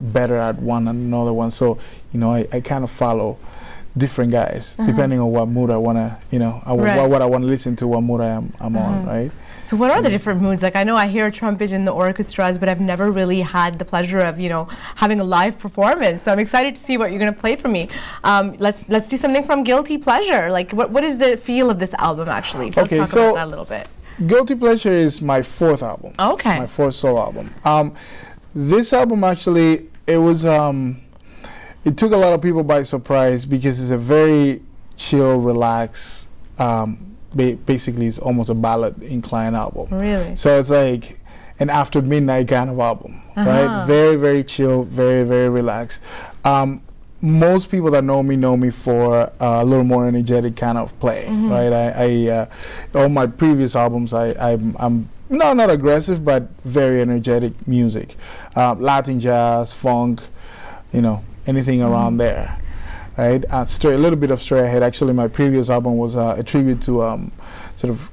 better at one and another one. So, I kind of follow different guys depending on what mood I want to, what I want to listen to, what mood I'm on, right? So what are the different moods? Like, I know I hear trumpet in the orchestras, but I've never really had the pleasure of, having a live performance. So I'm excited to see what you're going to play for me. Let's do something from Guilty Pleasure. Like, what is the feel of this album, actually? Let's talk about that a little bit. Guilty Pleasure is my 4th album. Okay. My 4th solo album. This album, actually, it was, it took a lot of people by surprise because it's a very chill, relaxed, basically it's almost a ballad inclined album. Really? So it's like an after midnight kind of album, right? Very, very chill, very, very relaxed. Most people that know me for a little more energetic kind of play, right? All my previous albums, I'm not aggressive, but very energetic music. Latin jazz, funk, anything around there. Right, a little bit of straight ahead. Actually, my previous album was a tribute to sort of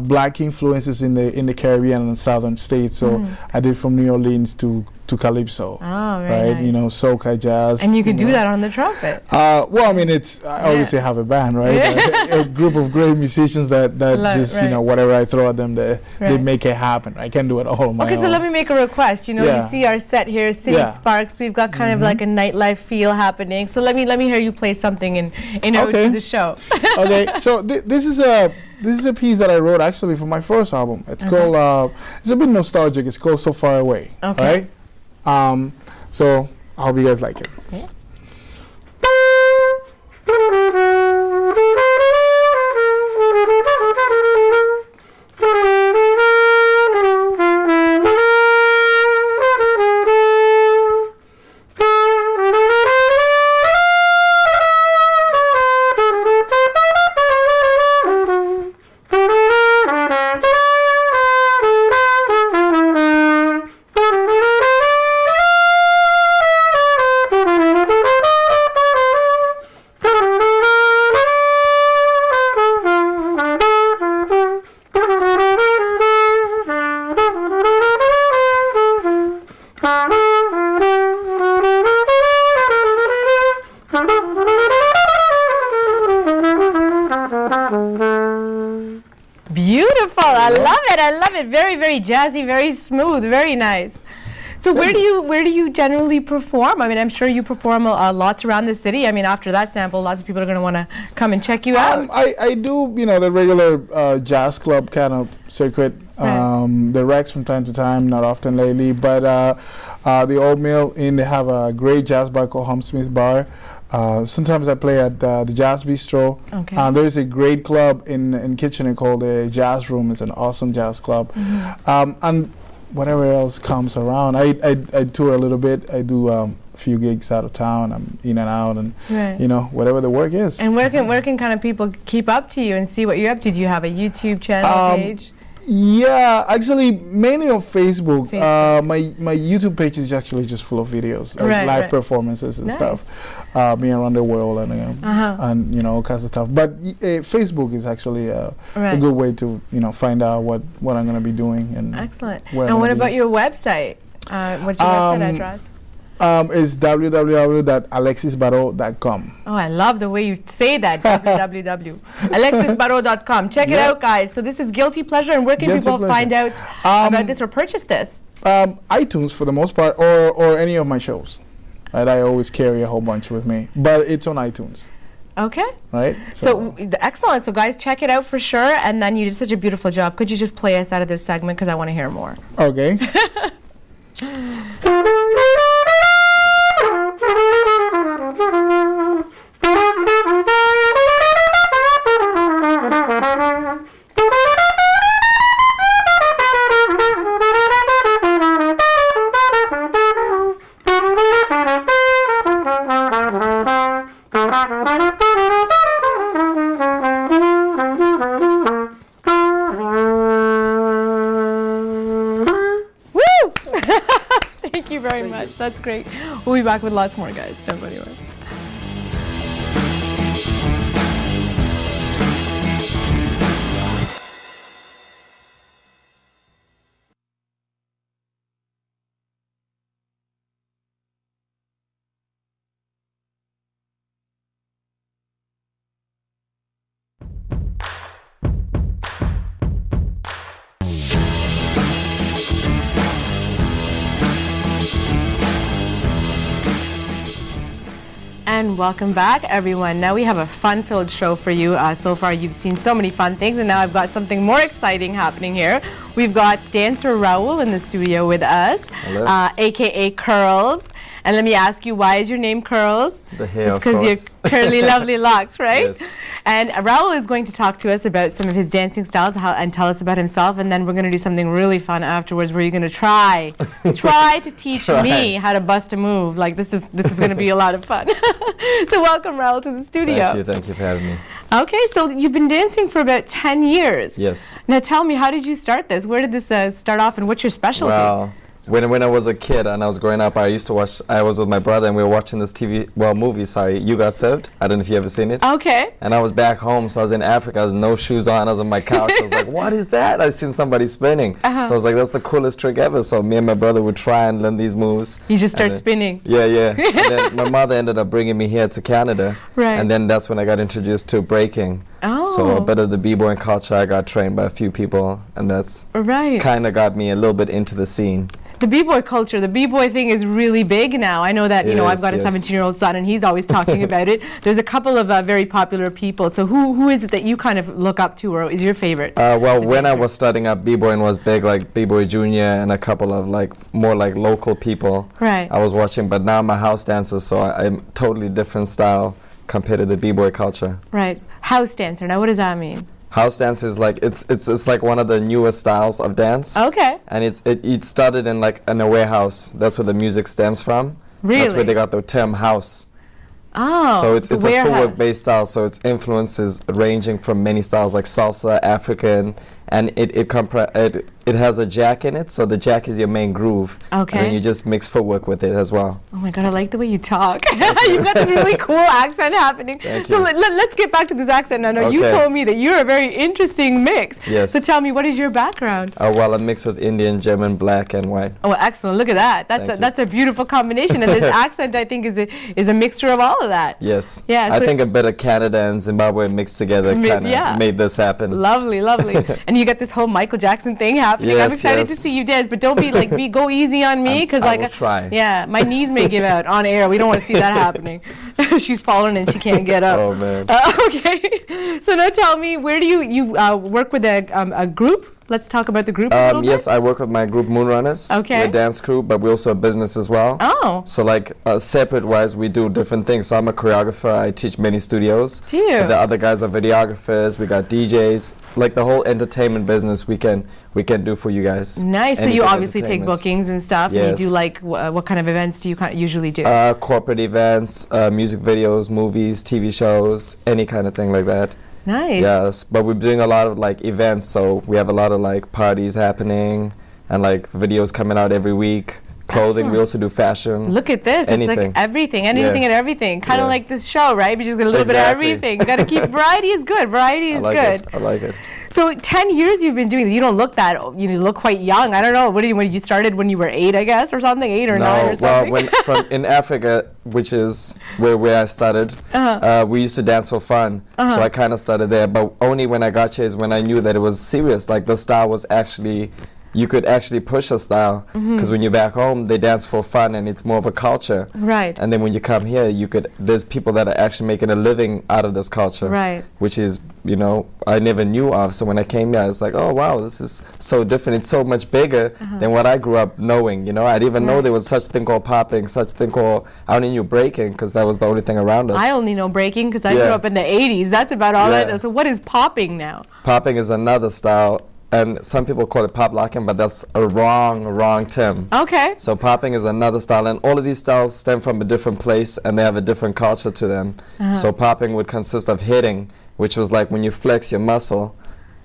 black influences in the Caribbean and southern states. So I did from New Orleans to calypso, right? Nice. Soca, jazz. And you can do that on the trumpet. Well, I mean, I obviously have a band, right? A group of great musicians that just whatever I throw at them, they make it happen. I can't do it all on my own. So let me make a request. You see our set here, City Sparks. We've got kind of like a nightlife feel happening. So let me hear you play something in ode to the show. Okay. So this is a piece that I wrote actually for my first album. It's called. It's a bit nostalgic. It's called So Far Away. Okay. Right. So I hope you guys like it. Yeah. Beautiful. I love it. Very, very jazzy, very smooth, very nice. So where do you generally perform? I mean, I'm sure you perform lots around the city. I mean, after that sample, lots of people are going to want to come and check you out. I do, the regular jazz club kind of circuit. The Rex from time to time, not often lately, but the Old Mill they have a great jazz bar called Humsmith Bar. Sometimes I play at the Jazz Bistro. Okay. There's a great club in Kitchener called the Jazz Room. It's an awesome jazz club. And whatever else comes around, I tour a little bit. I do a few gigs out of town. I'm in and out, and whatever the work is. And where can kind of people keep up to you and see what you're up to? Do you have a YouTube channel page? Yeah, actually, mainly on Facebook. My YouTube page is actually just full of videos, live performances and stuff, me around the world and all kinds of stuff. But Facebook is actually a good way to find out what I'm going to be doing and excellent. And what about your website? What's your website address? Is www.alexisbaro.com. Oh, I love the way you say that. www.alexisbaro.com. Check it out, guys. So this is Guilty Pleasure, and where can people find out about this or purchase this? iTunes for the most part, or any of my shows. Right, I always carry a whole bunch with me, but it's on iTunes. Okay. Right. So excellent. So guys, check it out for sure. And then you did such a beautiful job. Could you just play us out of this segment because I want to hear more? Okay. Thank you very much. That's great. We'll be back with lots more, guys. Don't go anywhere. And welcome back, everyone. Now we have a fun-filled show for you. So far, you've seen so many fun things, and now I've got something more exciting happening here. We've got dancer Raoul in the studio with us, aka Curls. And let me ask you, why is your name Curls? The hair, it's because you're curly, lovely locks, right? Yes. And Raoul is going to talk to us about some of his dancing styles and tell us about himself. And then we're going to do something really fun afterwards, where you're going to try to teach me how to bust a move. Like this is going to be a lot of fun. So welcome, Raoul, to the studio. Thank you for having me. Okay, so you've been dancing for about 10 years. Yes. Now tell me, how did you start this? Where did this start off, and what's your specialty? Well, when I was a kid and I was growing up, I was with my brother and we were watching this movie, You Got Served. I don't know if you ever seen it. Okay. And I was back home, so I was in Africa, I was no shoes on, I was on my couch, I was like, what is that? I seen somebody spinning. So I was like, that's the coolest trick ever. So me and my brother would try and learn these moves. You just start spinning. Yeah. And then my mother ended up bringing me here to Canada. Right. And then that's when I got introduced to breaking. Oh. So a bit of the b-boy culture, I got trained by a few people, and that's kind of got me a little bit into the scene. The b-boy culture, the b-boy thing is really big now. I know that, I've got a 17-year-old son, and he's always talking about it. There's a couple of very popular people. So who is it that you kind of look up to, or is your favorite? Well, when I was starting up, b-boying was big, like b-boy junior and a couple of more local people. Right. I was watching, but now I'm a house dancer, so I'm totally different style compared to the b-boy culture. Right. House dancer. Now, what does that mean? House dance is it's like one of the newest styles of dance. Okay. And it started in a warehouse. That's where the music stems from. Really? That's where they got the term house. Oh. So it's a footwork-based style. So its influences ranging from many styles like salsa, African, and it has a jack in it. So the jack is your main groove. Okay. And then you just mix footwork with it as well. Oh my God, I like the way you talk. You've got this really cool accent happening. Thank so you. let's get back to this accent now. Now, you told me that you're a very interesting mix. Yes. So tell me, what is your background? Well, I'm mixed with Indian, German, black, and white. Oh, excellent. Look at that. That's a beautiful combination. And this accent, I think, is a mixture of all of that. Yes. Yeah. I think a bit of Canada and Zimbabwe mixed together kind of made this happen. Lovely, lovely. And you got this whole Michael Jackson thing happening. Yes, I'm excited to see you dance, but don't go easy on me, because I will try. Yeah, my knees may give out on air. We don't want to see that happening. She's fallen and she can't get up. Oh man. Okay. So now tell me, where do you work with a group? Let's talk about the group a little bit. Yes, I work with my group Moonrunners. Okay. We're a dance crew, but we're also a business as well. Oh. So separate-wise, we do different things. So I'm a choreographer. I teach many studios. Do you? The other guys are videographers. We got DJs. Like the whole entertainment business we can do for you guys. Nice. So you obviously take bookings and stuff. Yes. And you do what kind of events do you usually do? Corporate events, music videos, movies, TV shows, any kind of thing like that. Nice. Yes, but we're doing a lot of events, so we have a lot of parties happening and videos coming out every week. Clothing. Excellent. We also do fashion. Look at this. Anything. It's anything and everything. Kind of like this show, right? We just get a little bit of everything. Got to keep variety is good. Variety is good. I like it. So 10 years you've been doing this. You don't look that old. You look quite young. I don't know. When you started when you were 8, I guess, or something, 8 or 9 or something. Well, in Africa, which is where I started, we used to dance for fun. So I kind of started there, but only when I got here is when I knew that it was serious. Like the style was actually. You could actually push a style, because when you're back home, they dance for fun and it's more of a culture. Right. And then when you come here, there's people that are actually making a living out of this culture. Right. Which is, I never knew of. So when I came here, I was like, oh wow, this is so different. It's so much bigger than what I grew up knowing. I didn't even know there was such thing called popping, such thing called, I only knew breaking, because that was the only thing around us. I only know breaking because I grew up in the 80s. That's about all I know. So what is popping now? Popping is another style. And some people call it pop locking, but that's a wrong term. Okay. So popping is another style, and all of these styles stem from a different place, and they have a different culture to them. So popping would consist of hitting, which was like when you flex your muscle,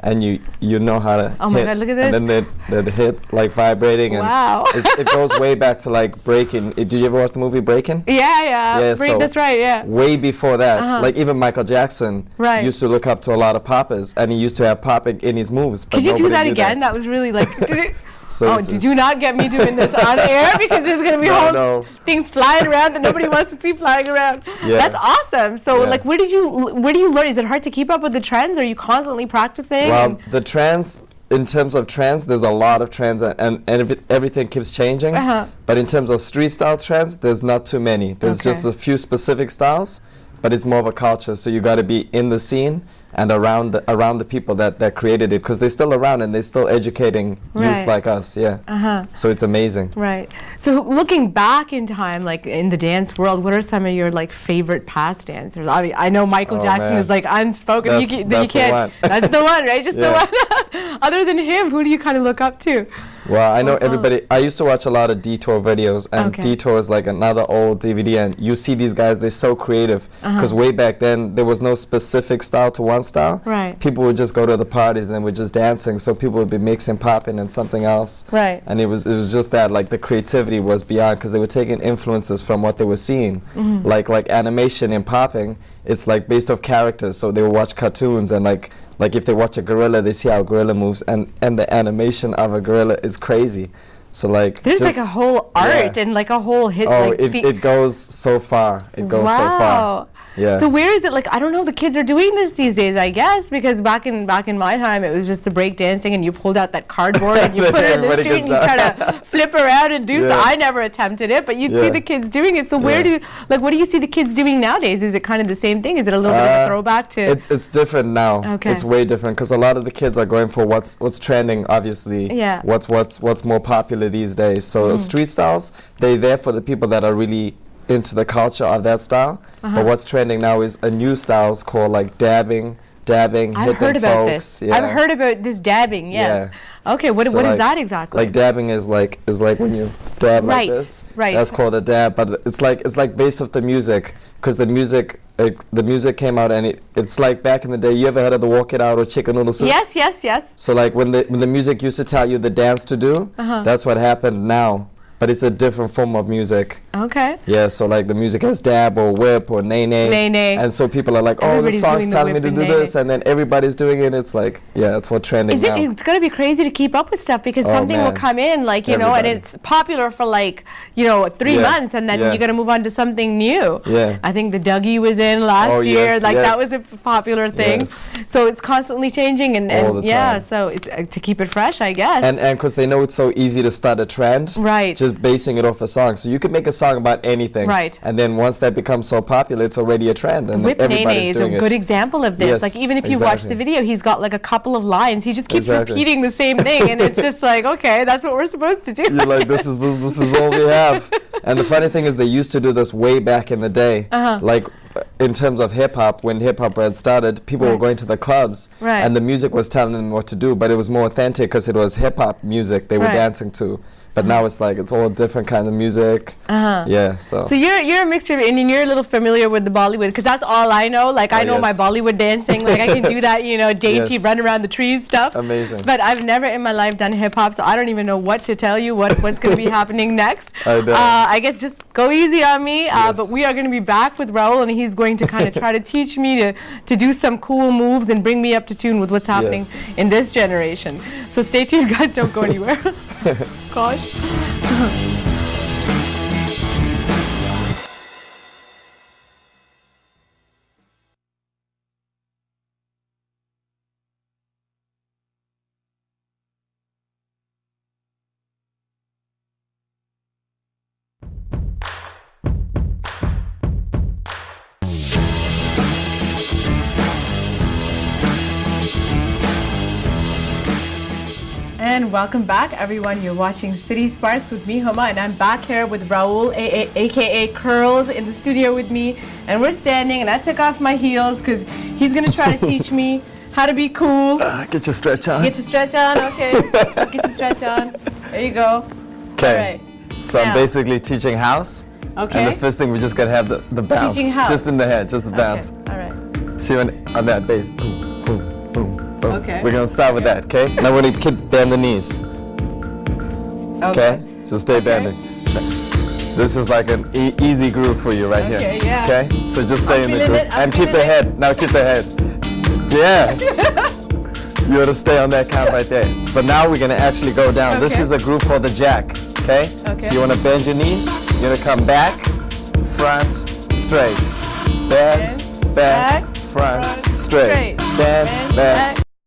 and you know how to hit. Oh my God, look at this. And then they'd hit vibrating. Wow. And it goes way back to breaking. Did you ever watch the movie Breaking? Yeah. So that's right, yeah. Way before that, even Michael Jackson used to look up to a lot of poppers, and he used to have popping in his moves. But could you do that again? That was really So do not get me doing this on air, because there's going to be things flying around that nobody wants to see flying around. Yeah. That's awesome. So where do you learn? Is it hard to keep up with the trends? Are you constantly practicing? Well, the trends, in terms of trends, there's a lot of trends, and everything keeps changing. But in terms of street style trends, there's not too many. There's just a few specific styles, but it's more of a culture. So you got to be in the scene and around the people that created it, because they're still around and they're still educating youth like us. So it's amazing. Right. So looking back in time, like in the dance world, what are some of your like favorite past dancers? I know Michael Jackson is like unspoken. That's you the can't. one. That's the one, right? Just the one. Other than him, who do you kind of look up to? Well, I know everybody. I used to watch a lot of Detour videos, and Detour is like another old DVD, and you see these guys, they're so creative, because way back then there was no specific style to one style. Right. People would just go to the parties and they were just dancing, so people would be mixing popping and something else. Right. And it was just that, like, the creativity was beyond, because they were taking influences from what they were seeing. Like animation in popping, it's like based off characters, so they would watch cartoons, and like if they watch a gorilla, they see how a gorilla moves, and the animation of a gorilla is crazy. So like there's like a whole art and like a whole hit. Oh, like it goes so far. It goes so far. Yeah. So where is it? Like, I don't know, the kids are doing this these days, I guess, because back in my time, it was just the break dancing, and you pulled out that cardboard and you put it in the street and you kind of flip around and do so. I never attempted it, but you'd see the kids doing it. So where what do you see the kids doing nowadays? Is it kind of the same thing? Is it a little bit of a throwback to? It's different now. Okay. It's way different, because a lot of the kids are going for what's trending, obviously. Yeah. What's more popular these days. So street styles, they're there for the people that are really into the culture of that style. But what's trending now is a new styles called like dabbing. I've heard about this. I've heard about this dabbing. Yes. Okay. What is that exactly? Like dabbing is like when you dab like this. Right. That's called a dab. But it's like based off the music, because the music came out, and it's like back in the day. You ever heard of the Walk It Out or Chicken Noodle Soup? Yes. So like when the music used to tell you the dance to do, that's what happened now. But it's a different form of music. Okay. Yeah, so like the music has dab or whip or nay. And so people are like, oh, the song's telling me to do this, and then everybody's doing it. It's like, it's what's trending now. It's going to be crazy to keep up with stuff, because something will come in, like, you know, and it's popular for like, 3 months, and then you're going to move on to something new. Yeah. I think the Dougie was in last year. That was a popular thing. Yes. So it's constantly changing, and all the time. so it's to keep it fresh, I guess. And because they know it's so easy to start a trend. Right. Just basing it off a song. So you could make a song about anything. Right. And then once that becomes so popular, it's already a trend. And Whip everybody's is doing a good example of this. Yes, like, even if you watch the video, he's got like a couple of lines. He just keeps repeating the same thing, and it's just like, okay, that's what we're supposed to do. You're like, this is all we have. And the funny thing is, they used to do this way back in the day. Like, in terms of hip-hop, when hip-hop had started, people were going to the clubs, and the music was telling them what to do, but it was more authentic because it was hip-hop music they were dancing to. But now it's like, it's all different kind of music. Yeah, so you're a mixture, and you're a little familiar with the Bollywood, because that's all I know. Like, I know my Bollywood dancing. Like, I can do that, dainty, run around the trees stuff. Amazing. But I've never in my life done hip-hop, so I don't even know what to tell you, what's going to be happening next. I guess just go easy on me. But we are going to be back with Raoul, and he's going to kind of try to teach me to do some cool moves and bring me up to tune with what's happening in this generation. So stay tuned, guys. Don't go anywhere. Gosh. And welcome back, everyone. You're watching City Sparks with me, Huma, and I'm back here with Raoul, aka Curls, in the studio with me. And we're standing, and I took off my heels because he's gonna try to teach me how to be cool. Get your stretch on. Get your stretch on, okay. Get your stretch on. There you go. Okay. All right. So I'm basically teaching house. Okay. And the first thing, we just gotta have the bounce. Teaching house. Just in the head, just the bounce. All right. See on that bass. Boom, boom, boom, boom. Okay. We're gonna start with that, okay? Now we're gonna bend the knees. Okay? So stay bending. This is like an easy groove for you right here. Okay, yeah. Okay? So just stay in the feeling groove. it, I'm And keep the feeling head. Now keep the head. Yeah. You gotta stay on that count right there. But now we're gonna actually go down. This Okay. is a groove called the jack. Okay? Okay. So you wanna bend your knees. You're gonna come back, front, straight. Bend, back, front, straight. Bend, back,